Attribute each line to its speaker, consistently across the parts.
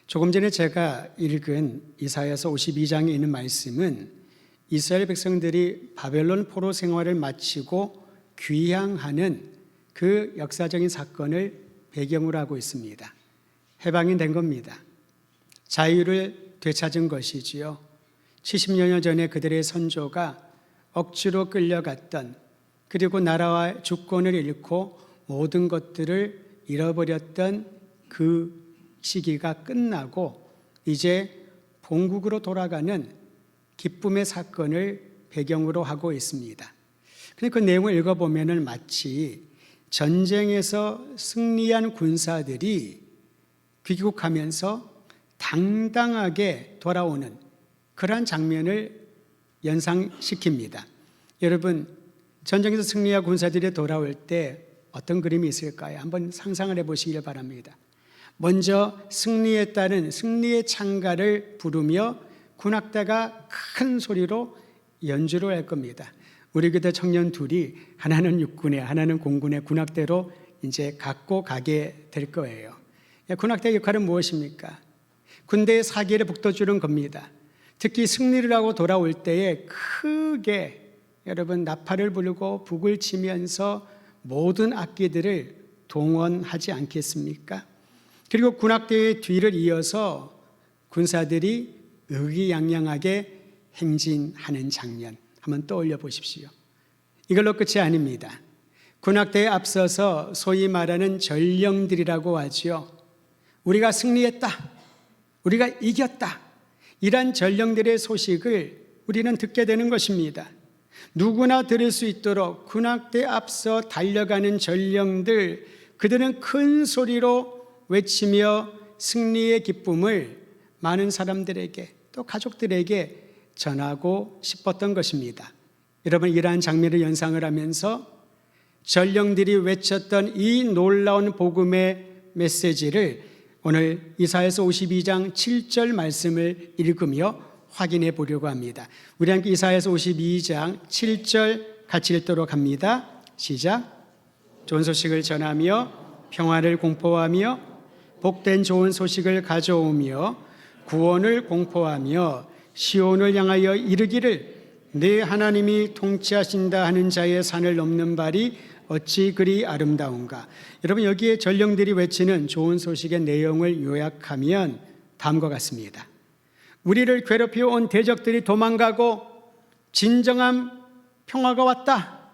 Speaker 1: 조금 전에 제가 읽은 이사야서 52장에 있는 말씀은 이스라엘 백성들이 바벨론 포로 생활을 마치고 귀향하는 그 역사적인 사건을 배경으로 하고 있습니다. 해방이 된 겁니다. 자유를 되찾은 것이지요. 70여 년 전에 그들의 선조가 억지로 끌려갔던, 그리고 나라와 주권을 잃고 모든 것들을 잃어버렸던 그 시기가 끝나고 이제 본국으로 돌아가는 기쁨의 사건을 배경으로 하고 있습니다. 근데 그 내용을 읽어보면 마치 전쟁에서 승리한 군사들이 귀국하면서 당당하게 돌아오는 그러한 장면을 연상시킵니다. 여러분, 전쟁에서 승리한 군사들이 돌아올 때 어떤 그림이 있을까요? 한번 상상을 해보시길 바랍니다. 먼저 승리에 따른 승리의 찬가를 부르며 군악대가 큰 소리로 연주를 할 겁니다. 우리 교대 청년 둘이 하나는 육군에 하나는 공군의 군악대로 이제 갖고 가게 될 거예요. 군악대의 역할은 무엇입니까? 군대의 사기를 북돋주는 겁니다. 특히 승리를 하고 돌아올 때에 크게 여러분 나팔을 불고 북을 치면서 모든 악기들을 동원하지 않겠습니까? 그리고 군악대의 뒤를 이어서 군사들이 의기양양하게 행진하는 장면 한번 떠올려 보십시오. 이걸로 끝이 아닙니다. 군악대에 앞서서 소위 말하는 전령들이라고 하죠. 우리가 승리했다, 우리가 이겼다, 이런 전령들의 소식을 우리는 듣게 되는 것입니다. 누구나 들을 수 있도록 군악대에 앞서 달려가는 전령들, 그들은 큰 소리로 외치며 승리의 기쁨을 많은 사람들에게 또 가족들에게 전하고 싶었던 것입니다. 여러분, 이러한 장면을 연상을 하면서 전령들이 외쳤던 이 놀라운 복음의 메시지를 오늘 이사야서 52장 7절 말씀을 읽으며 확인해 보려고 합니다. 우리 함께 이사야서 52장 7절 같이 읽도록 합니다. 시작. 좋은 소식을 전하며 평화를 공포하며 복된 좋은 소식을 가져오며 구원을 공포하며 시온을 향하여 이르기를 내 하나님이 통치하신다 하는 자의 산을 넘는 발이 어찌 그리 아름다운가. 여러분, 여기에 전령들이 외치는 좋은 소식의 내용을 요약하면 다음과 같습니다. 우리를 괴롭혀 온 대적들이 도망가고 진정한 평화가 왔다.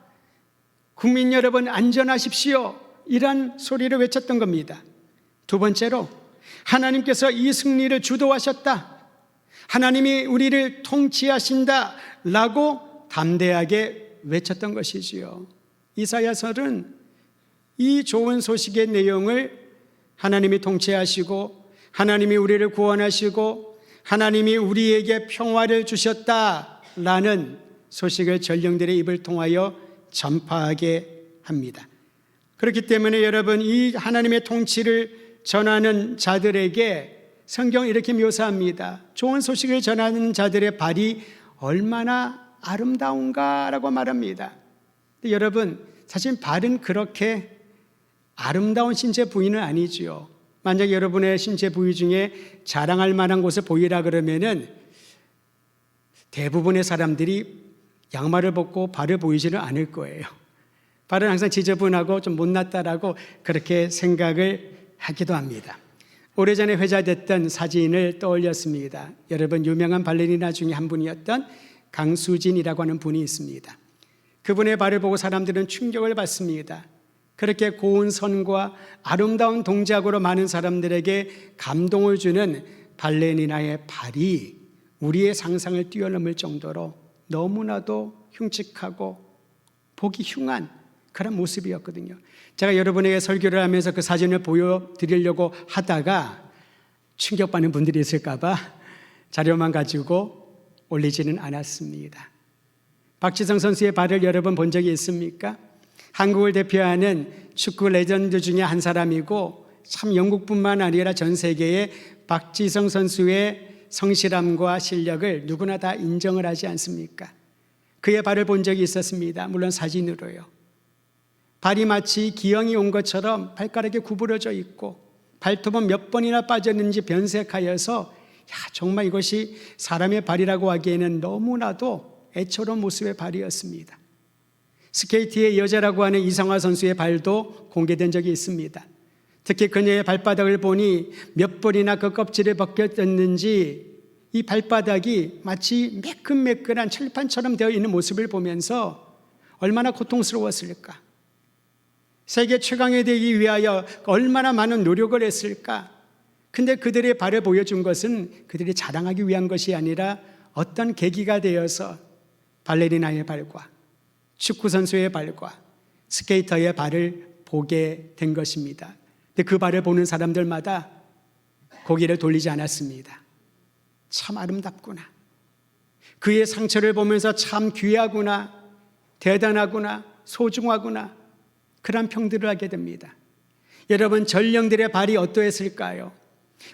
Speaker 1: 국민 여러분 안전하십시오. 이란 소리를 외쳤던 겁니다. 두 번째로 하나님께서 이 승리를 주도하셨다. 하나님이 우리를 통치하신다 라고 담대하게 외쳤던 것이지요. 이사야서는 이 좋은 소식의 내용을 하나님이 통치하시고 하나님이 우리를 구원하시고 하나님이 우리에게 평화를 주셨다라는 소식을 전령들의 입을 통하여 전파하게 합니다. 그렇기 때문에 여러분, 이 하나님의 통치를 전하는 자들에게 성경은 이렇게 묘사합니다. 좋은 소식을 전하는 자들의 발이 얼마나 아름다운가라고 말합니다. 여러분, 사실 발은 그렇게 아름다운 신체 부위는 아니지요. 만약 여러분의 신체 부위 중에 자랑할 만한 곳을 보이라 그러면은 대부분의 사람들이 양말을 벗고 발을 보이지는 않을 거예요. 발은 항상 지저분하고 좀 못났다라고 그렇게 생각을 하기도 합니다. 오래전에 회자됐던 사진을 떠올렸습니다. 여러분, 유명한 발레리나 중에 한 분이었던 강수진이라고 하는 분이 있습니다. 그분의 발을 보고 사람들은 충격을 받습니다. 그렇게 고운 선과 아름다운 동작으로 많은 사람들에게 감동을 주는 발레리나의 발이 우리의 상상을 뛰어넘을 정도로 너무나도 흉측하고 보기 흉한 그런 모습이었거든요. 제가 여러분에게 설교를 하면서 그 사진을 보여드리려고 하다가 충격받는 분들이 있을까 봐 자료만 가지고 올리지는 않았습니다. 박지성 선수의 발을 여러분 본 적이 있습니까? 한국을 대표하는 축구 레전드 중에 한 사람이고 참 영국뿐만 아니라 전 세계에 박지성 선수의 성실함과 실력을 누구나 다 인정을 하지 않습니까? 그의 발을 본 적이 있었습니다. 물론 사진으로요. 발이 마치 기형이 온 것처럼 발가락이 구부러져 있고 발톱은 몇 번이나 빠졌는지 변색하여서 정말 이것이 사람의 발이라고 하기에는 너무나도 애처로운 모습의 발이었습니다. 스케이트의 여자라고 하는 이상화 선수의 발도 공개된 적이 있습니다. 특히 그녀의 발바닥을 보니 몇 번이나 그 껍질을 벗겼는지 이 발바닥이 마치 매끈매끈한 철판처럼 되어 있는 모습을 보면서 얼마나 고통스러웠을까. 세계 최강이 되기 위하여 얼마나 많은 노력을 했을까. 근데 그들의 발을 보여준 것은 그들이 자랑하기 위한 것이 아니라 어떤 계기가 되어서 발레리나의 발과 축구선수의 발과 스케이터의 발을 보게 된 것입니다. 근데 그 발을 보는 사람들마다 고개를 돌리지 않았습니다. 참 아름답구나. 그의 상처를 보면서 참 귀하구나, 대단하구나, 소중하구나, 그런 평들을 하게 됩니다. 여러분, 전령들의 발이 어떠했을까요?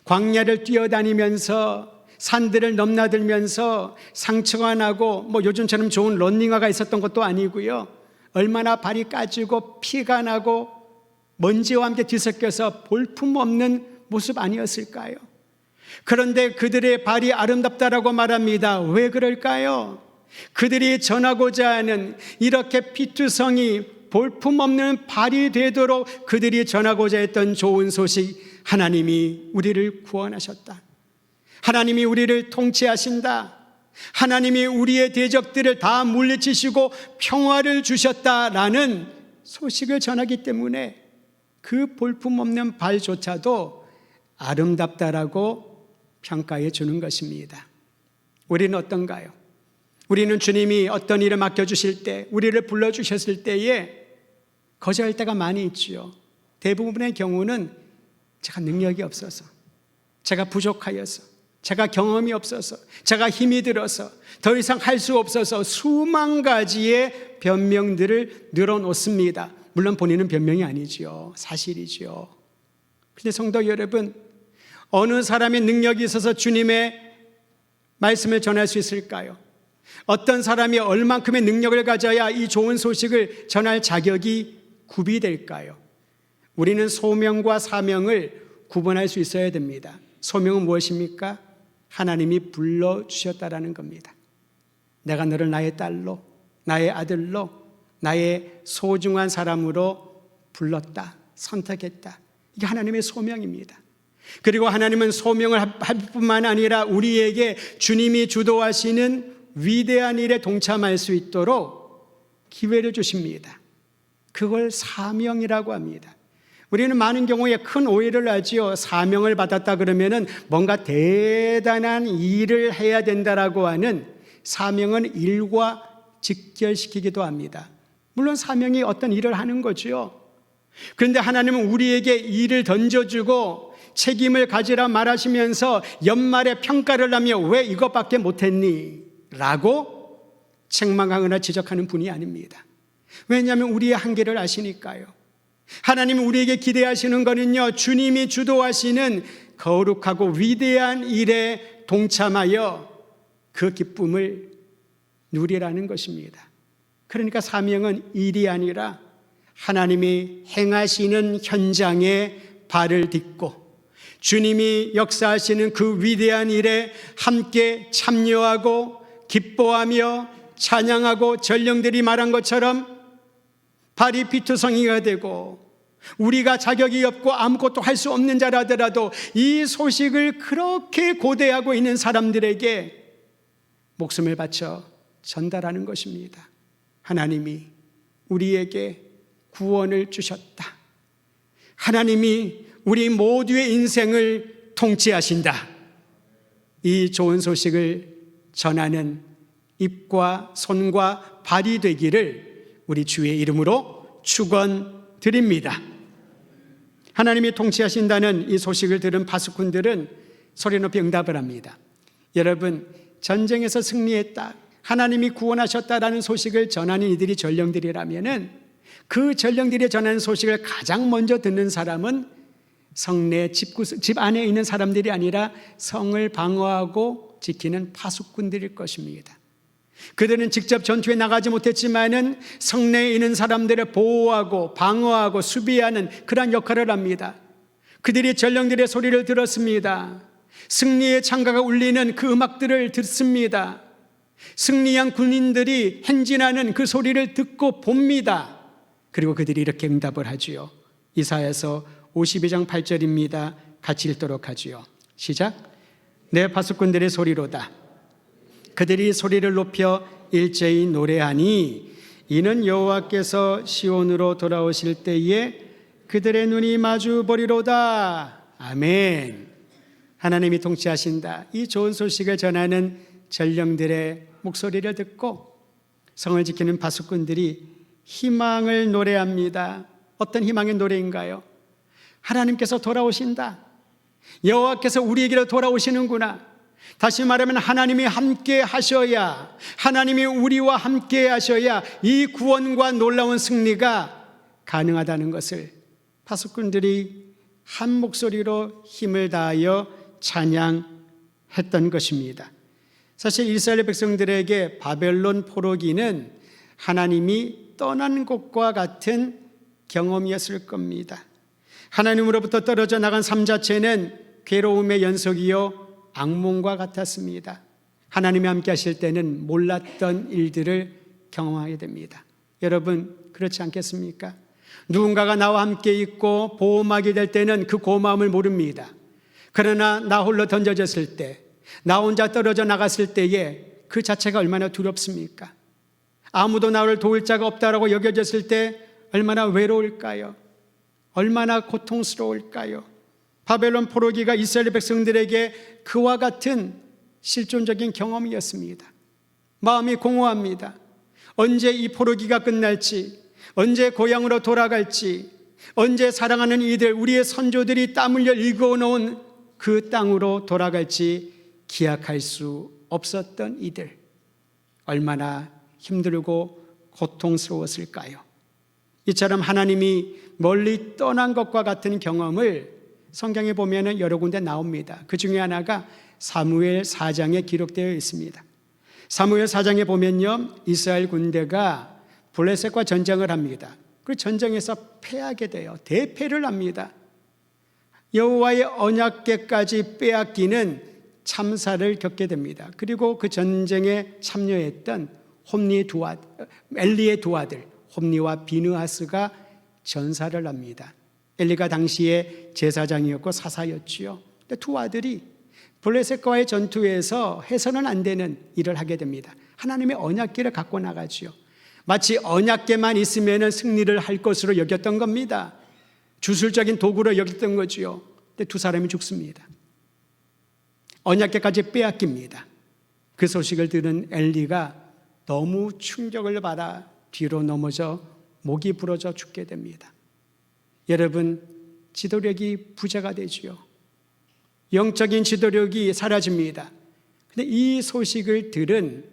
Speaker 1: 광야를 뛰어다니면서 산들을 넘나들면서 상처가 나고 요즘처럼 좋은 런닝화가 있었던 것도 아니고요. 얼마나 발이 까지고 피가 나고 먼지와 함께 뒤섞여서 볼품없는 모습 아니었을까요? 그런데 그들의 발이 아름답다라고 말합니다. 왜 그럴까요? 그들이 전하고자 하는 이렇게 피투성이 볼품없는 발이 되도록 그들이 전하고자 했던 좋은 소식, 하나님이 우리를 구원하셨다. 하나님이 우리를 통치하신다. 하나님이 우리의 대적들을 다 물리치시고 평화를 주셨다라는 소식을 전하기 때문에 그 볼품없는 발조차도 아름답다라고 평가해 주는 것입니다. 우리는 어떤가요? 우리는 주님이 어떤 일을 맡겨주실 때, 우리를 불러주셨을 때에 거절할 때가 많이 있지요. 대부분의 경우는 제가 능력이 없어서, 제가 부족하여서, 제가 경험이 없어서, 제가 힘이 들어서, 더 이상 할 수 없어서 수만 가지의 변명들을 늘어놓습니다. 물론 본인은 변명이 아니지요. 사실이지요. 그런데 성도 여러분, 어느 사람의 능력이 있어서 주님의 말씀을 전할 수 있을까요? 어떤 사람이 얼만큼의 능력을 가져야 이 좋은 소식을 전할 자격이 구비될까요? 우리는 소명과 사명을 구분할 수 있어야 됩니다. 소명은 무엇입니까? 하나님이 불러주셨다라는 겁니다. 내가 너를 나의 딸로, 나의 아들로, 나의 소중한 사람으로 불렀다, 선택했다. 이게 하나님의 소명입니다. 그리고 하나님은 소명을 할 뿐만 아니라 우리에게 주님이 주도하시는 위대한 일에 동참할 수 있도록 기회를 주십니다. 그걸 사명이라고 합니다. 우리는 많은 경우에 큰 오해를 하지요. 사명을 받았다 그러면은 뭔가 대단한 일을 해야 된다라고 하는, 사명은 일과 직결시키기도 합니다. 물론 사명이 어떤 일을 하는 거죠. 그런데 하나님은 우리에게 일을 던져주고 책임을 가지라 말하시면서 연말에 평가를 하며 왜 이것밖에 못했니? 라고 책망하거나 지적하는 분이 아닙니다. 왜냐하면 우리의 한계를 아시니까요. 하나님은 우리에게 기대하시는 것은요, 주님이 주도하시는 거룩하고 위대한 일에 동참하여 그 기쁨을 누리라는 것입니다. 그러니까 사명은 일이 아니라 하나님이 행하시는 현장에 발을 딛고 주님이 역사하시는 그 위대한 일에 함께 참여하고 기뻐하며 찬양하고, 전령들이 말한 것처럼 발이 피투성이가 되고 우리가 자격이 없고 아무것도 할 수 없는 자라더라도 이 소식을 그렇게 고대하고 있는 사람들에게 목숨을 바쳐 전달하는 것입니다. 하나님이 우리에게 구원을 주셨다. 하나님이 우리 모두의 인생을 통치하신다. 이 좋은 소식을 전하는 입과 손과 발이 되기를 우리 주의 이름으로 축원드립니다. 하나님이 통치하신다는 이 소식을 들은 파수꾼들은 소리 높이 응답을 합니다. 여러분, 전쟁에서 승리했다, 하나님이 구원하셨다라는 소식을 전하는 이들이 전령들이라면은 그 전령들이 전하는 소식을 가장 먼저 듣는 사람은 성내 집 안에 있는 사람들이 아니라 성을 방어하고 지키는 파수꾼들일 것입니다. 그들은 직접 전투에 나가지 못했지만은 성내에 있는 사람들을 보호하고 방어하고 수비하는 그러한 역할을 합니다. 그들이 전령들의 소리를 들었습니다. 승리의 창가가 울리는 그 음악들을 듣습니다. 승리한 군인들이 행진하는 그 소리를 듣고 봅니다. 그리고 그들이 이렇게 응답을 하지요. 이사야서 52장 8절입니다. 같이 읽도록 하지요. 시작. 내 파수꾼들의 소리로다. 그들이 소리를 높여 일제히 노래하니 이는 여호와께서 시온으로 돌아오실 때에 그들의 눈이 마주 보리로다. 아멘. 하나님이 통치하신다. 이 좋은 소식을 전하는 전령들의 목소리를 듣고 성을 지키는 파수꾼들이 희망을 노래합니다. 어떤 희망의 노래인가요? 하나님께서 돌아오신다. 여호와께서 우리에게로 돌아오시는구나. 다시 말하면 하나님이 함께 하셔야, 하나님이 우리와 함께 하셔야 이 구원과 놀라운 승리가 가능하다는 것을 파수꾼들이 한 목소리로 힘을 다하여 찬양했던 것입니다. 사실 이스라엘 백성들에게 바벨론 포로기는 하나님이 떠난 곳과 같은 경험이었을 겁니다. 하나님으로부터 떨어져 나간 삶 자체는 괴로움의 연속이요 악몽과 같았습니다. 하나님이 함께 하실 때는 몰랐던 일들을 경험하게 됩니다. 여러분 그렇지 않겠습니까? 누군가가 나와 함께 있고 보호막이 될 때는 그 고마움을 모릅니다. 그러나 나 홀로 던져졌을 때, 나 혼자 떨어져 나갔을 때에 그 자체가 얼마나 두렵습니까? 아무도 나를 도울 자가 없다라고 여겨졌을 때 얼마나 외로울까요? 얼마나 고통스러울까요? 바벨론 포로기가 이스라엘 백성들에게 그와 같은 실존적인 경험이었습니다. 마음이 공허합니다. 언제 이 포로기가 끝날지, 언제 고향으로 돌아갈지, 언제 사랑하는 이들, 우리의 선조들이 땀 흘려 일궈놓은 그 땅으로 돌아갈지 기약할 수 없었던 이들, 얼마나 힘들고 고통스러웠을까요? 이처럼 하나님이 멀리 떠난 것과 같은 경험을 성경에 보면 여러 군데 나옵니다. 그 중에 하나가 사무엘 4장에 기록되어 있습니다. 사무엘 4장에 보면요, 이스라엘 군대가 블레셋과 전쟁을 합니다. 그 전쟁에서 패하게 돼요. 대패를 합니다. 여호와의 언약궤까지 빼앗기는 참사를 겪게 됩니다. 그리고 그 전쟁에 참여했던 엘리의 두 아들 홈니와 비느하스가 전사를 합니다. 엘리가 당시에 제사장이었고 사사였지요. 근데 두 아들이 블레셋과의 전투에서 해서는 안 되는 일을 하게 됩니다. 하나님의 언약궤를 갖고 나가지요. 마치 언약궤만 있으면 승리를 할 것으로 여겼던 겁니다. 주술적인 도구로 여겼던 거지요. 근데 두 사람이 죽습니다. 언약궤까지 빼앗깁니다. 그 소식을 들은 엘리가 너무 충격을 받아 뒤로 넘어져 목이 부러져 죽게 됩니다. 여러분, 지도력이 부재가 되지요. 영적인 지도력이 사라집니다. 그런데 이 소식을 들은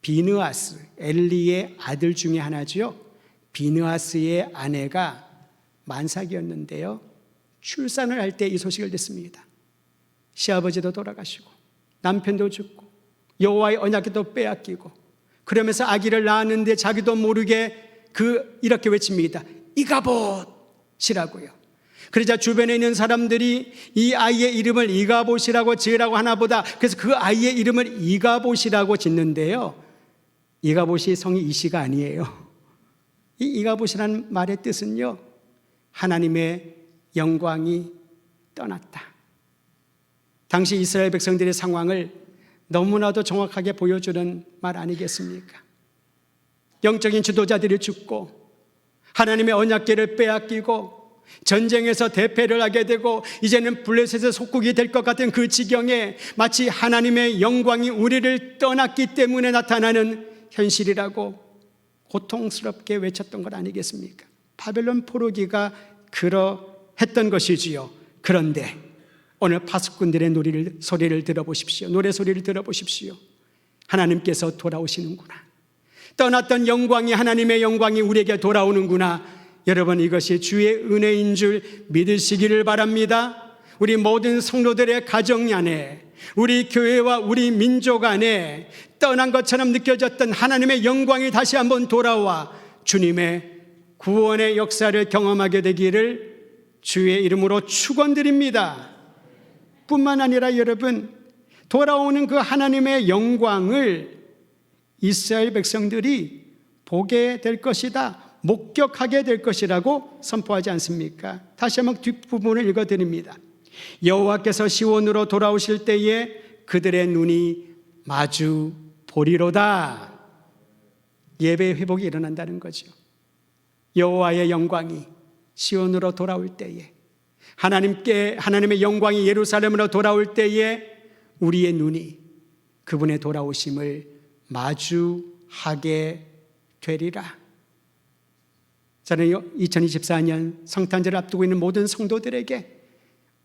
Speaker 1: 비느하스, 엘리의 아들 중에 하나지요. 비느하스의 아내가 만삭이었는데요. 출산을 할 때 이 소식을 듣습니다. 시아버지도 돌아가시고 남편도 죽고 여호와의 언약궤도 빼앗기고 그러면서 아기를 낳았는데 자기도 모르게 이렇게 외칩니다. 이가봇이라고요. 그러자 주변에 있는 사람들이 이 아이의 이름을 이가봇이라고 지으라고 하나보다, 그래서 그 아이의 이름을 이가봇이라고 짓는데요. 이가봇이 성이 이시가 아니에요. 이 이가봇이라는 말의 뜻은요, 하나님의 영광이 떠났다. 당시 이스라엘 백성들의 상황을 너무나도 정확하게 보여주는 말 아니겠습니까? 영적인 지도자들이 죽고 하나님의 언약궤를 빼앗기고 전쟁에서 대패를 하게 되고 이제는 블레셋의 속국이 될 것 같은 그 지경에 마치 하나님의 영광이 우리를 떠났기 때문에 나타나는 현실이라고 고통스럽게 외쳤던 것 아니겠습니까? 바벨론 포로기가 그러했던 것이지요. 그런데 오늘 파수꾼들의 소리를 들어보십시오. 노래 소리를 들어보십시오. 하나님께서 돌아오시는구나. 떠났던 영광이, 하나님의 영광이 우리에게 돌아오는구나. 여러분, 이것이 주의 은혜인 줄 믿으시기를 바랍니다. 우리 모든 성도들의 가정 안에, 우리 교회와 우리 민족 안에 떠난 것처럼 느껴졌던 하나님의 영광이 다시 한번 돌아와 주님의 구원의 역사를 경험하게 되기를 주의 이름으로 축원드립니다. 뿐만 아니라 여러분, 돌아오는 그 하나님의 영광을 이스라엘 백성들이 보게 될 것이다, 목격하게 될 것이라고 선포하지 않습니까? 다시 한번 뒷부분을 읽어드립니다. 여호와께서 시온으로 돌아오실 때에 그들의 눈이 마주 보리로다. 예배의 회복이 일어난다는 거죠. 여호와의 영광이 시온으로 돌아올 때에, 하나님의 영광이 예루살렘으로 돌아올 때에 우리의 눈이 그분의 돌아오심을 마주하게 되리라. 저는 2024년 성탄절을 앞두고 있는 모든 성도들에게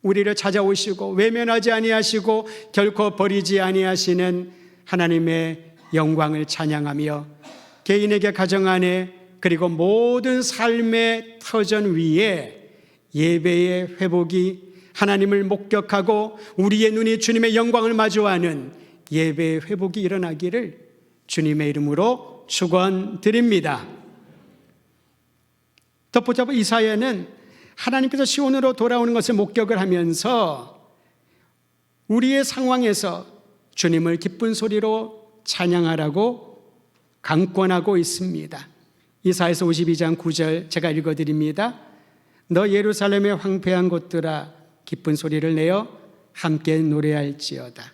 Speaker 1: 우리를 찾아오시고 외면하지 아니하시고 결코 버리지 아니하시는 하나님의 영광을 찬양하며 개인에게, 가정 안에, 그리고 모든 삶의 터전 위에 예배의 회복이, 하나님을 목격하고 우리의 눈이 주님의 영광을 마주하는 예배의 회복이 일어나기를 주님의 이름으로 축원드립니다. 덧붙여 이사야는 하나님께서 시온으로 돌아오는 것을 목격을 하면서 우리의 상황에서 주님을 기쁜 소리로 찬양하라고 강권하고 있습니다. 이사야서 52장 9절 제가 읽어드립니다. 너 예루살렘의 황폐한 곳들아, 기쁜 소리를 내어 함께 노래할지어다.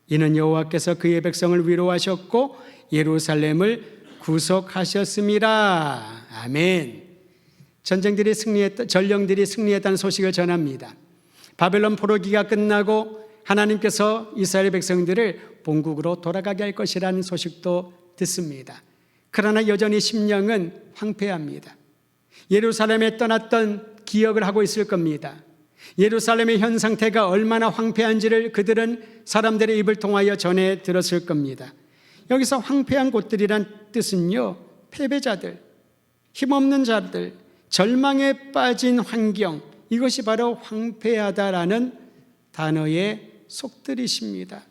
Speaker 1: 이는 여호와께서 그의 백성을 위로하셨고 예루살렘을 구속하셨습니다. 아멘. 전쟁들이 전령들이 승리했다는 소식을 전합니다. 바벨론 포로기가 끝나고 하나님께서 이스라엘 백성들을 본국으로 돌아가게 할 것이라는 소식도 듣습니다. 그러나 여전히 심령은 황폐합니다. 예루살렘에 떠났던 기억을 하고 있을 겁니다. 예루살렘의 현 상태가 얼마나 황폐한지를 그들은 사람들의 입을 통하여 전해 들었을 겁니다. 여기서 황폐한 곳들이란 뜻은요, 패배자들, 힘없는 자들, 절망에 빠진 환경, 이것이 바로 황폐하다라는 단어의 속뜻이십니다.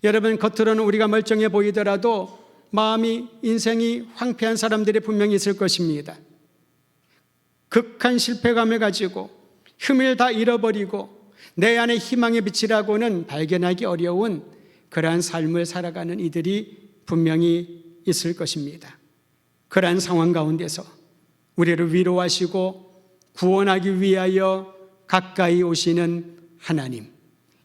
Speaker 1: 여러분, 겉으로는 우리가 멀쩡해 보이더라도 마음이, 인생이 황폐한 사람들이 분명히 있을 것입니다. 극한 실패감을 가지고 힘을 다 잃어버리고 내 안에 희망의 빛이라고는 발견하기 어려운 그러한 삶을 살아가는 이들이 분명히 있을 것입니다. 그러한 상황 가운데서 우리를 위로하시고 구원하기 위하여 가까이 오시는 하나님,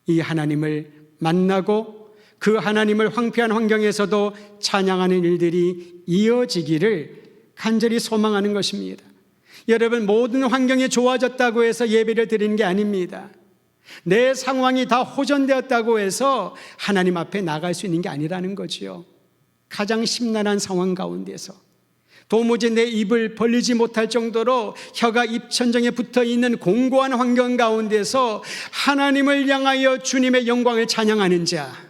Speaker 1: 이 하나님을 만나고 그 하나님을 황폐한 환경에서도 찬양하는 일들이 이어지기를 간절히 소망하는 것입니다. 여러분, 모든 환경이 좋아졌다고 해서 예배를 드리는 게 아닙니다. 내 상황이 다 호전되었다고 해서 하나님 앞에 나갈 수 있는 게 아니라는 거지요. 가장 심란한 상황 가운데서 도무지 내 입을 벌리지 못할 정도로 혀가 입천정에 붙어있는 공고한 환경 가운데서 하나님을 향하여 주님의 영광을 찬양하는 자,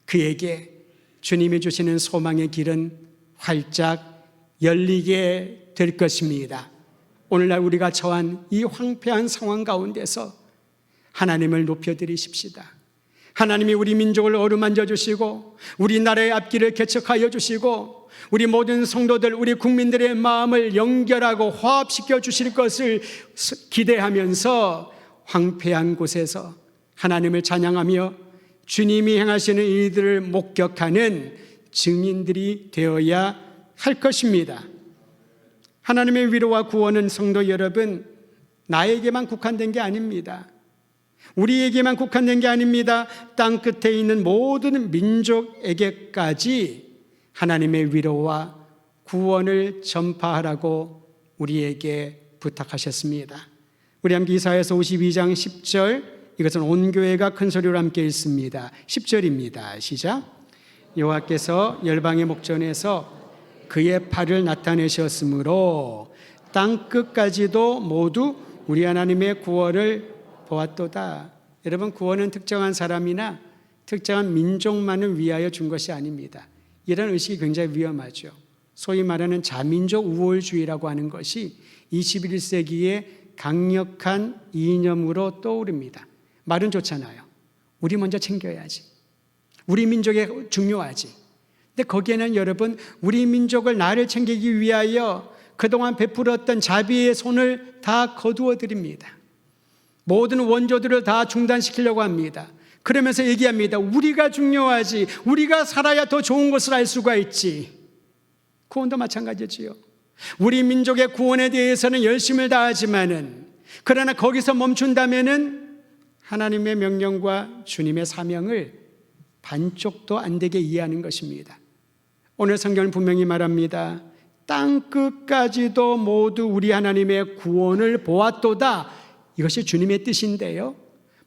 Speaker 1: 그에게 주님이 주시는 소망의 길은 활짝 열리게 될 것입니다. 오늘날 우리가 처한 이 황폐한 상황 가운데서 하나님을 높여드리십시다. 하나님이 우리 민족을 어루만져 주시고 우리나라의 앞길을 개척하여 주시고 우리 모든 성도들, 우리 국민들의 마음을 연결하고 화합시켜 주실 것을 기대하면서 황폐한 곳에서 하나님을 찬양하며 주님이 행하시는 일들을 목격하는 증인들이 되어야 할 것입니다. 하나님의 위로와 구원은 성도 여러분, 나에게만 국한된 게 아닙니다. 우리에게만 국한된 게 아닙니다. 땅 끝에 있는 모든 민족에게까지 하나님의 위로와 구원을 전파하라고 우리에게 부탁하셨습니다. 우리 함께 이사야서 52장 10절, 이것은 온 교회가 큰 소리로 함께 읽습니다. 10절입니다. 시작. 여호와께서 열방의 목전에서 그의 팔을 나타내셨으므로 땅 끝까지도 모두 우리 하나님의 구원을 보았도다. 여러분, 구원은 특정한 사람이나 특정한 민족만을 위하여 준 것이 아닙니다. 이런 의식이 굉장히 위험하죠. 소위 말하는 자민족 우월주의라고 하는 것이 21세기의 강력한 이념으로 떠오릅니다. 말은 좋잖아요. 우리 먼저 챙겨야지. 우리 민족이 중요하지. 근데 거기에는 여러분, 우리 민족을 나를 챙기기 위하여 그동안 베풀었던 자비의 손을 다 거두어 드립니다. 모든 원조들을 다 중단시키려고 합니다. 그러면서 얘기합니다. 우리가 중요하지. 우리가 살아야 더 좋은 것을 알 수가 있지. 구원도 마찬가지지요. 우리 민족의 구원에 대해서는 열심을 다하지만은, 그러나 거기서 멈춘다면은 하나님의 명령과 주님의 사명을 반쪽도 안 되게 이해하는 것입니다. 오늘 성경은 분명히 말합니다. 땅 끝까지도 모두 우리 하나님의 구원을 보았도다. 이것이 주님의 뜻인데요.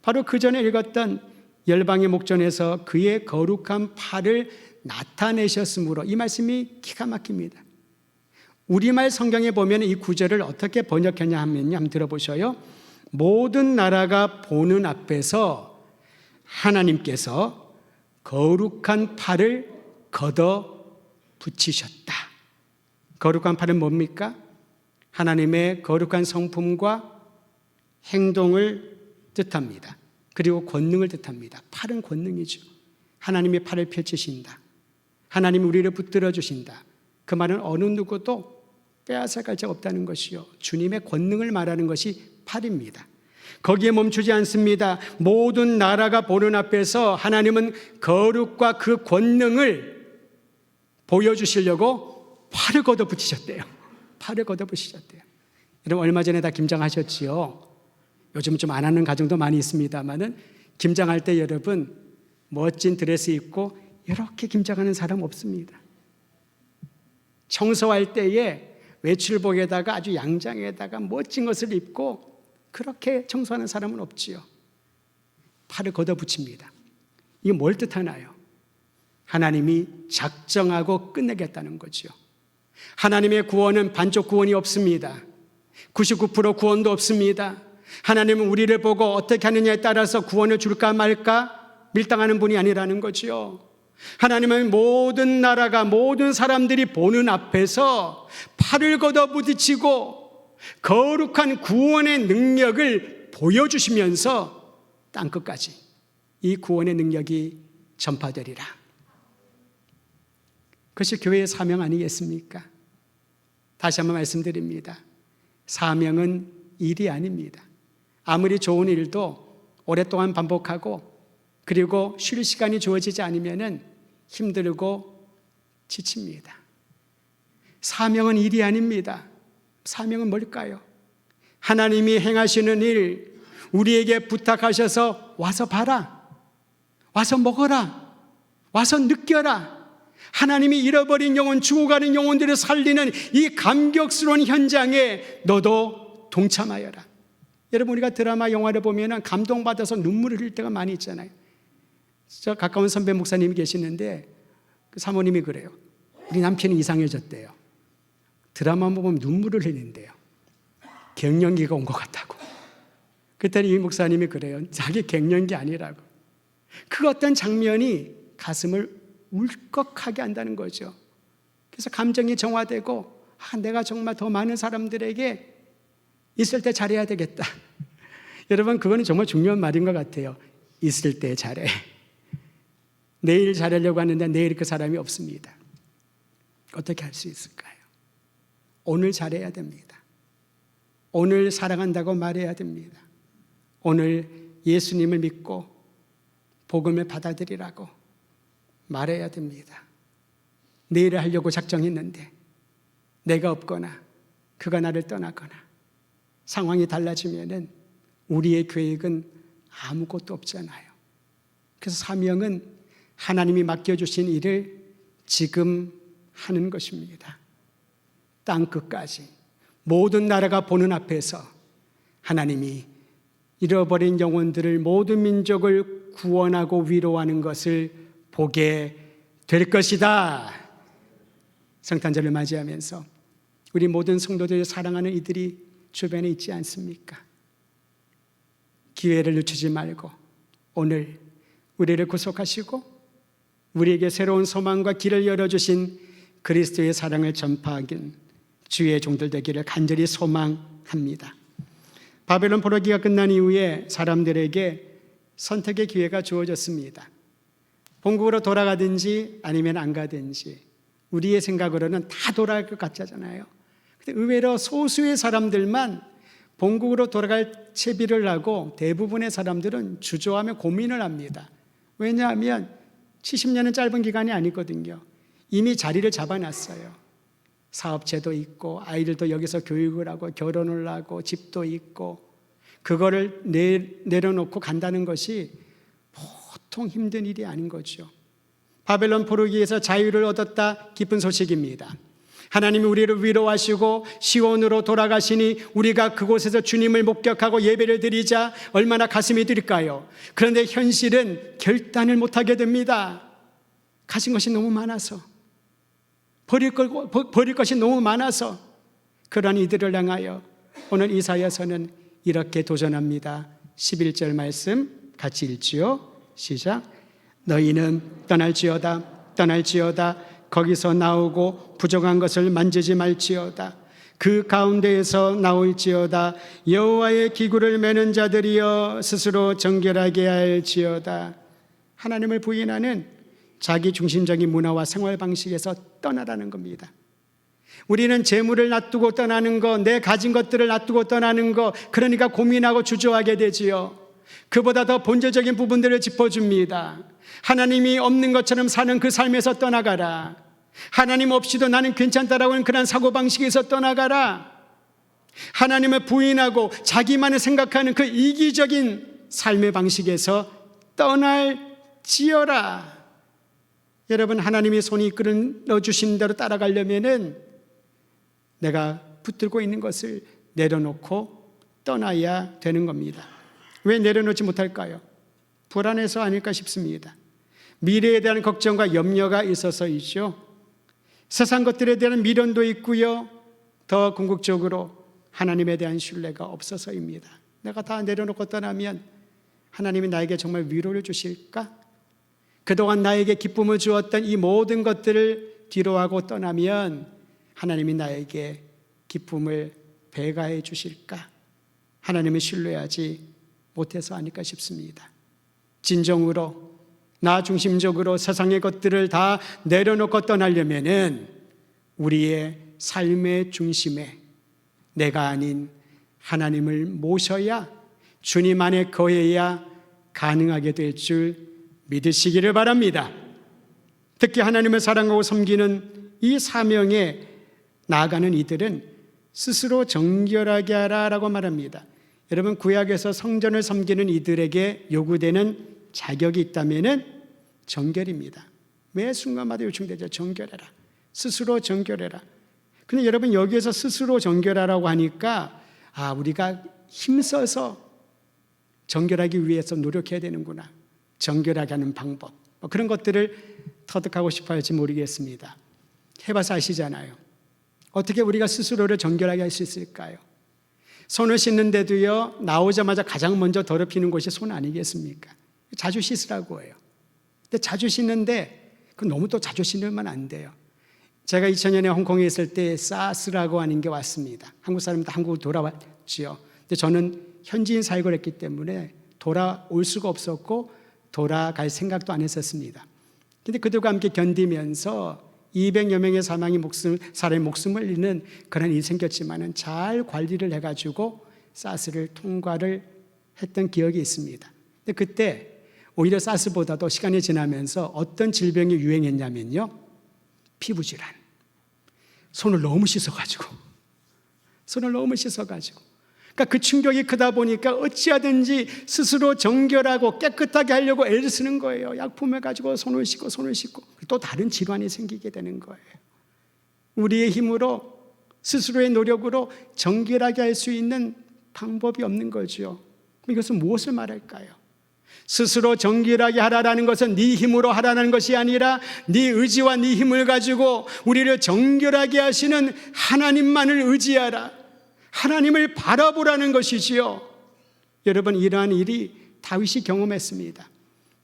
Speaker 1: 바로 그 전에 읽었던 열방의 목전에서 그의 거룩한 팔을 나타내셨으므로, 이 말씀이 기가 막힙니다. 우리말 성경에 보면 이 구절을 어떻게 번역했냐 하면요, 한번 들어보셔요. 모든 나라가 보는 앞에서 하나님께서 거룩한 팔을 걷어 붙이셨다. 거룩한 팔은 뭡니까? 하나님의 거룩한 성품과 행동을 뜻합니다. 그리고 권능을 뜻합니다. 팔은 권능이죠. 하나님의 팔을 펼치신다. 하나님이 우리를 붙들어 주신다. 그 말은 어느 누구도 빼앗아갈 자 없다는 것이요, 주님의 권능을 말하는 것이 팔입니다. 거기에 멈추지 않습니다. 모든 나라가 보는 앞에서 하나님은 거룩과 그 권능을 보여주시려고 팔을 걷어붙이셨대요. 팔을 걷어붙이셨대요. 여러분, 얼마 전에 다 김장하셨지요? 요즘 좀 안 하는 가정도 많이 있습니다만은, 김장할 때 여러분 멋진 드레스 입고 이렇게 김장하는 사람 없습니다. 청소할 때에 외출복에다가 아주 양장에다가 멋진 것을 입고 그렇게 청소하는 사람은 없지요. 팔을 걷어붙입니다. 이게 뭘 뜻하나요? 하나님이 작정하고 끝내겠다는 거죠. 하나님의 구원은 반쪽 구원이 없습니다. 99% 구원도 없습니다. 하나님은 우리를 보고 어떻게 하느냐에 따라서 구원을 줄까 말까 밀당하는 분이 아니라는 거죠. 하나님은 모든 나라가, 모든 사람들이 보는 앞에서 팔을 걷어부딪히고 거룩한 구원의 능력을 보여주시면서 땅끝까지 이 구원의 능력이 전파되리라. 그것이 교회의 사명 아니겠습니까? 다시 한번 말씀드립니다. 사명은 일이 아닙니다. 아무리 좋은 일도 오랫동안 반복하고 그리고 쉴 시간이 주어지지 않으면 힘들고 지칩니다. 사명은 일이 아닙니다. 사명은 뭘까요? 하나님이 행하시는 일, 우리에게 부탁하셔서 와서 봐라, 와서 먹어라, 와서 느껴라. 하나님이 잃어버린 영혼, 죽어가는 영혼들을 살리는 이 감격스러운 현장에 너도 동참하여라. 여러분, 우리가 드라마, 영화를 보면 감동받아서 눈물을 흘릴 때가 많이 있잖아요. 저 가까운 선배 목사님이 계시는데 그 사모님이 그래요. 우리 남편이 이상해졌대요. 드라마만 보면 눈물을 흘린대요. 갱년기가 온 것 같다고. 그때는 이 목사님이 그래요. 자기 갱년기 아니라고. 그 어떤 장면이 가슴을 울컥하게 한다는 거죠. 그래서 감정이 정화되고 내가 정말 더 많은 사람들에게 있을 때 잘해야 되겠다. 여러분, 그거는 정말 중요한 말인 것 같아요. 있을 때 잘해. 내일 잘하려고 하는데 내일 그 사람이 없습니다. 어떻게 할 수 있을까요? 오늘 잘해야 됩니다. 오늘 사랑한다고 말해야 됩니다. 오늘 예수님을 믿고 복음을 받아들이라고 말해야 됩니다. 내일을 하려고 작정했는데 내가 없거나 그가 나를 떠나거나 상황이 달라지면은 우리의 계획은 아무것도 없잖아요. 그래서 사명은 하나님이 맡겨주신 일을 지금 하는 것입니다. 땅끝까지 모든 나라가 보는 앞에서 하나님이 잃어버린 영혼들을, 모든 민족을 구원하고 위로하는 것을 보게 될 것이다. 성탄절을 맞이하면서 우리 모든 성도들을 사랑하는 이들이 주변에 있지 않습니까? 기회를 늦추지 말고 오늘 우리를 구속하시고 우리에게 새로운 소망과 길을 열어주신 그리스도의 사랑을 전파하긴 주의 종들 되기를 간절히 소망합니다. 바벨론 포로기가 끝난 이후에 사람들에게 선택의 기회가 주어졌습니다. 본국으로 돌아가든지 아니면 안 가든지. 우리의 생각으로는 다 돌아갈 것 같잖아요. 근데 의외로 소수의 사람들만 본국으로 돌아갈 채비를 하고 대부분의 사람들은 주저하며 고민을 합니다. 왜냐하면 70년은 짧은 기간이 아니거든요. 이미 자리를 잡아놨어요. 사업체도 있고 아이들도 여기서 교육을 하고 결혼을 하고 집도 있고 그거를 내려놓고 간다는 것이 보통 힘든 일이 아닌 거죠. 바벨론 포로기에서 자유를 얻었다, 기쁜 소식입니다. 하나님이 우리를 위로하시고 시온으로 돌아가시니 우리가 그곳에서 주님을 목격하고 예배를 드리자 얼마나 가슴이 뛰릴까요? 그런데 현실은 결단을 못하게 됩니다. 가진 것이 너무 많아서, 버릴 것이 너무 많아서. 그러한 이들을 향하여 오늘 이사야서는 이렇게 도전합니다. 11절 말씀 같이 읽지요. 시작. 너희는 떠날지어다, 떠날지어다. 거기서 나오고 부족한 것을 만지지 말지어다. 그 가운데에서 나올지어다. 여호와의 기구를 매는 자들이여 스스로 정결하게 할지어다. 하나님을 부인하는 자기 중심적인 문화와 생활 방식에서 떠나라는 겁니다. 우리는 재물을 놔두고 떠나는 거, 내 가진 것들을 놔두고 떠나는 거, 그러니까 고민하고 주저하게 되지요. 그보다 더 본질적인 부분들을 짚어줍니다. 하나님이 없는 것처럼 사는 그 삶에서 떠나가라. 하나님 없이도 나는 괜찮다라고 하는 그런 사고방식에서 떠나가라. 하나님을 부인하고 자기만을 생각하는 그 이기적인 삶의 방식에서 떠날지어라. 여러분, 하나님이 손이 이끌어 주신 대로 따라가려면은 내가 붙들고 있는 것을 내려놓고 떠나야 되는 겁니다. 왜 내려놓지 못할까요? 불안해서 아닐까 싶습니다. 미래에 대한 걱정과 염려가 있어서이죠. 세상 것들에 대한 미련도 있고요. 더 궁극적으로 하나님에 대한 신뢰가 없어서입니다. 내가 다 내려놓고 떠나면 하나님이 나에게 정말 위로를 주실까? 그동안 나에게 기쁨을 주었던 이 모든 것들을 뒤로하고 떠나면 하나님이 나에게 기쁨을 배가해 주실까? 하나님을 신뢰하지 못해서 아닐까 싶습니다. 진정으로 나 중심적으로 세상의 것들을 다 내려놓고 떠나려면은 우리의 삶의 중심에 내가 아닌 하나님을 모셔야, 주님 안에 거해야 가능하게 될 줄 믿으시기를 바랍니다. 특히 하나님을 사랑하고 섬기는 이 사명에 나아가는 이들은 스스로 정결하게 하라라고 말합니다. 여러분, 구약에서 성전을 섬기는 이들에게 요구되는 자격이 있다면은 정결입니다. 매 순간마다 요청되죠. 정결해라. 스스로 정결해라. 근데 여러분, 여기에서 스스로 정결하라고 하니까 우리가 힘써서 정결하기 위해서 노력해야 되는구나. 정결하게 하는 방법, 그런 것들을 터득하고 싶어 할지 모르겠습니다. 해봐서 아시잖아요. 어떻게 우리가 스스로를 정결하게 할 수 있을까요? 손을 씻는데도요, 나오자마자 가장 먼저 더럽히는 곳이 손 아니겠습니까? 자주 씻으라고 해요. 근데 자주 씻는데 그 너무 또 자주 씻으면 안 돼요. 제가 2000년에 홍콩에 있을 때 사스라고 하는 게 왔습니다. 한국 사람도 한국으로 돌아왔지요. 근데 저는 현지인 사역을 했기 때문에 돌아올 수가 없었고 돌아갈 생각도 안 했었습니다. 근데 그들과 함께 견디면서 200여 명의 사람의 목숨을 잃는 그런 일이 생겼지만은 잘 관리를 해가지고 사스를 통과를 했던 기억이 있습니다. 근데 그때 오히려 사스보다도 시간이 지나면서 어떤 질병이 유행했냐면요, 피부질환. 손을 너무 씻어가지고 그러니까 그 충격이 크다 보니까 어찌하든지 스스로 정결하고 깨끗하게 하려고 애를 쓰는 거예요. 약품을 가지고 손을 씻고 또 다른 질환이 생기게 되는 거예요. 우리의 힘으로, 스스로의 노력으로 정결하게 할 수 있는 방법이 없는 거죠. 그럼 이것은 무엇을 말할까요? 스스로 정결하게 하라라는 것은 네 힘으로 하라는 것이 아니라 네 의지와 네 힘을 가지고 우리를 정결하게 하시는 하나님만을 의지하라. 하나님을 바라보라는 것이지요. 여러분, 이러한 일이 다윗이 경험했습니다.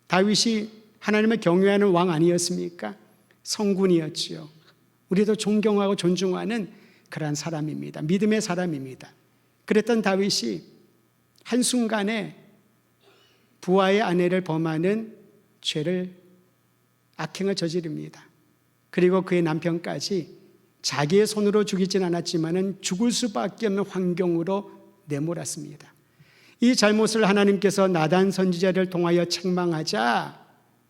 Speaker 1: 다윗이 하나님을 경외하는 왕 아니었습니까? 성군이었지요. 우리도 존경하고 존중하는 그러한 사람입니다. 믿음의 사람입니다. 그랬던 다윗이 한순간에 부하의 아내를 범하는 악행을 저지릅니다. 그리고 그의 남편까지 자기의 손으로 죽이진 않았지만은 죽을 수밖에 없는 환경으로 내몰았습니다. 이 잘못을 하나님께서 나단 선지자를 통하여 책망하자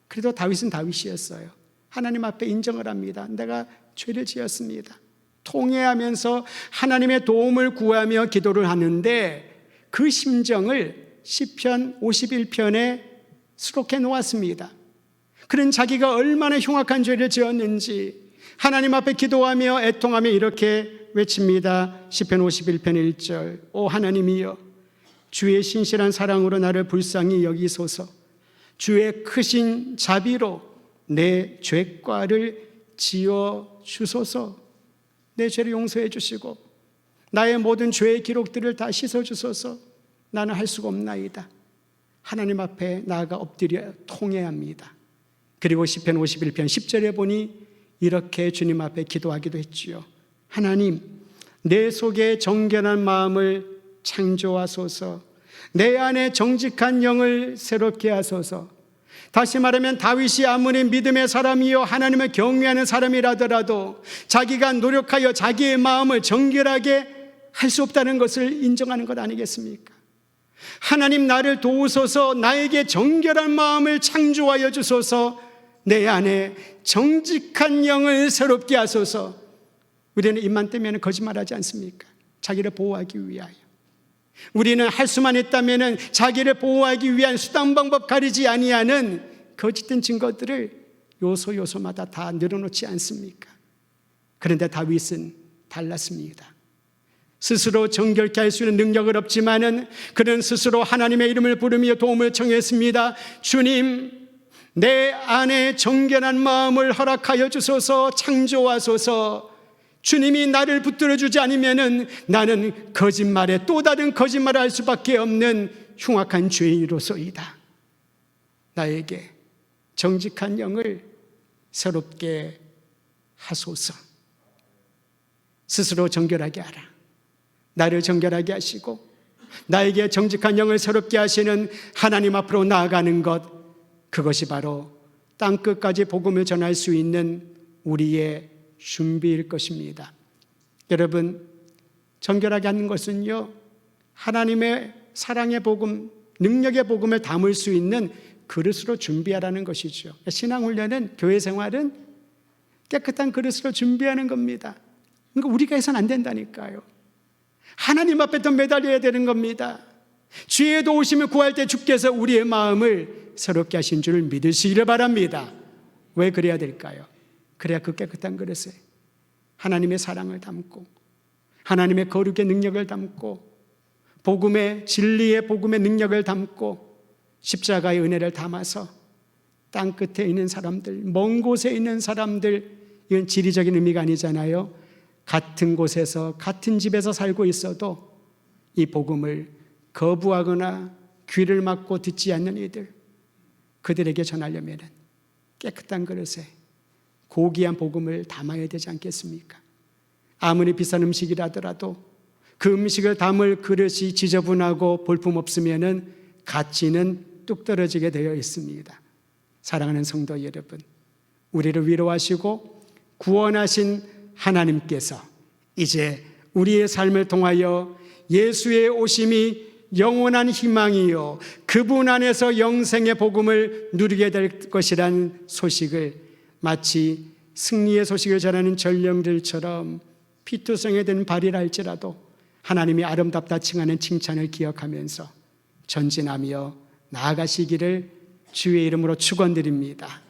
Speaker 1: 그래도 다윗은 다윗이었어요. 하나님 앞에 인정을 합니다. 내가 죄를 지었습니다. 통회하면서 하나님의 도움을 구하며 기도를 하는데 그 심정을 시편 51편에 수록해 놓았습니다. 그는 자기가 얼마나 흉악한 죄를 지었는지 하나님 앞에 기도하며 애통하며 이렇게 외칩니다. 시편 51편 1절 오 하나님이여 주의 신실한 사랑으로 나를 불쌍히 여기소서. 주의 크신 자비로 내 죄과를 지어 주소서. 내 죄를 용서해 주시고 나의 모든 죄의 기록들을 다 씻어 주소서. 나는 할 수가 없나이다. 하나님 앞에 나아가 엎드려 통회합니다. 그리고 시편 51편 10절에 보니 이렇게 주님 앞에 기도하기도 했지요. 하나님, 내 속에 정결한 마음을 창조하소서. 내 안에 정직한 영을 새롭게 하소서. 다시 말하면 다윗이 아무리 믿음의 사람이요 하나님을 경외하는 사람이라더라도 자기가 노력하여 자기의 마음을 정결하게 할 수 없다는 것을 인정하는 것 아니겠습니까? 하나님 나를 도우소서. 나에게 정결한 마음을 창조하여 주소서. 내 안에 정직한 영을 새롭게 하소서. 우리는 입만 떼면 거짓말하지 않습니까? 자기를 보호하기 위하여. 우리는 할 수만 있다면 자기를 보호하기 위한 수단 방법 가리지 아니하는 거짓된 증거들을 요소요소마다 다 늘어놓지 않습니까? 그런데 다윗은 달랐습니다. 스스로 정결케 할 수 있는 능력은 없지만은 그는 스스로 하나님의 이름을 부르며 도움을 청했습니다. 주님, 내 안에 정결한 마음을 허락하여 주소서. 창조하소서. 주님이 나를 붙들어 주지 않으면은 나는 거짓말에 또 다른 거짓말을 할 수밖에 없는 흉악한 죄인으로서이다. 나에게 정직한 영을 새롭게 하소서. 스스로 정결하게 하라. 나를 정결하게 하시고 나에게 정직한 영을 새롭게 하시는 하나님 앞으로 나아가는 것, 그것이 바로 땅끝까지 복음을 전할 수 있는 우리의 준비일 것입니다. 여러분, 정결하게 하는 것은요, 하나님의 사랑의 복음, 능력의 복음을 담을 수 있는 그릇으로 준비하라는 것이죠. 신앙훈련은, 교회 생활은 깨끗한 그릇으로 준비하는 겁니다. 그러니까 우리가 해서는 안 된다니까요. 하나님 앞에 더 매달려야 되는 겁니다. 주의 도우심을 구할 때 주께서 우리의 마음을 새롭게 하신 줄을 믿으시기를 바랍니다. 왜 그래야 될까요? 그래야 그 깨끗한 그릇에 하나님의 사랑을 담고 하나님의 거룩의 능력을 담고 복음의 진리의 복음의 능력을 담고 십자가의 은혜를 담아서 땅끝에 있는 사람들, 먼 곳에 있는 사람들, 이건 지리적인 의미가 아니잖아요. 같은 곳에서 같은 집에서 살고 있어도 이 복음을 거부하거나 귀를 막고 듣지 않는 이들, 그들에게 전하려면 깨끗한 그릇에 고귀한 복음을 담아야 되지 않겠습니까? 아무리 비싼 음식이라더라도 그 음식을 담을 그릇이 지저분하고 볼품없으면 가치는 뚝 떨어지게 되어 있습니다. 사랑하는 성도 여러분, 우리를 위로하시고 구원하신 하나님께서 이제 우리의 삶을 통하여 예수의 오심이 영원한 희망이요 그분 안에서 영생의 복음을 누리게 될 것이라는 소식을 마치 승리의 소식을 전하는 전령들처럼 피투성에 든 발이라 할지라도 하나님이 아름답다 칭하는 칭찬을 기억하면서 전진하며 나아가시기를 주의 이름으로 축원드립니다.